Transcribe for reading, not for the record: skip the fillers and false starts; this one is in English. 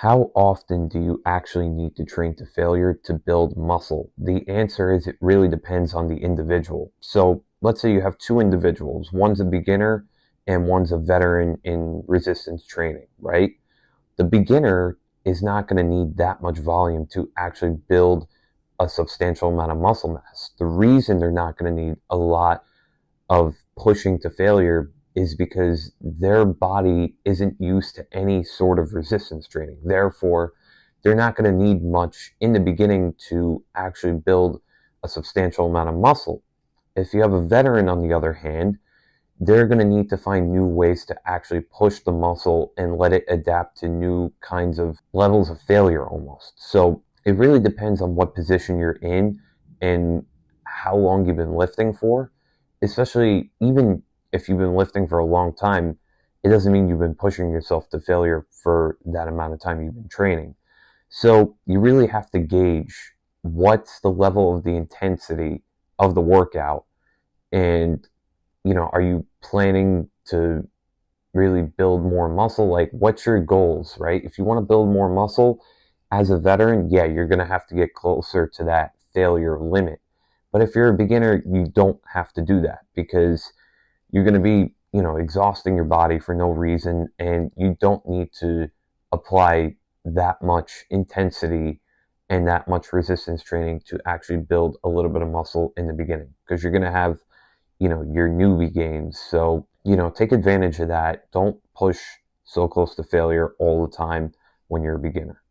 How often do you actually need to train to failure to build muscle? The answer is it really depends on the individual. So let's say you have two individuals, one's a beginner and one's a veteran in resistance training, right? The beginner is not going to need that much volume to actually build a substantial amount of muscle mass. The reason they're not going to need a lot of pushing to failure is because their body isn't used to any sort of resistance training. Therefore, they're not going to need much in the beginning to actually build a substantial amount of muscle. If you have a veteran, on the other hand, they're going to need to find new ways to actually push the muscle and let it adapt to new kinds of levels of failure almost. So it really depends on what position you're in and how long you've been lifting for. Especially even if you've been lifting for a long time, it doesn't mean you've been pushing yourself to failure for that amount of time you've been training. So you really have to gauge what's the level of the intensity of the workout, and are you planning to really build more muscle? Like, what's your goals, right? If you want to build more muscle as a veteran, yeah, you're going to have to get closer to that failure limit. But if you're a beginner, you don't have to do that because you're going to be, exhausting your body for no reason, and you don't need to apply that much intensity and that much resistance training to actually build a little bit of muscle in the beginning because you're going to have, your newbie gains. So, take advantage of that. Don't push so close to failure all the time when you're a beginner.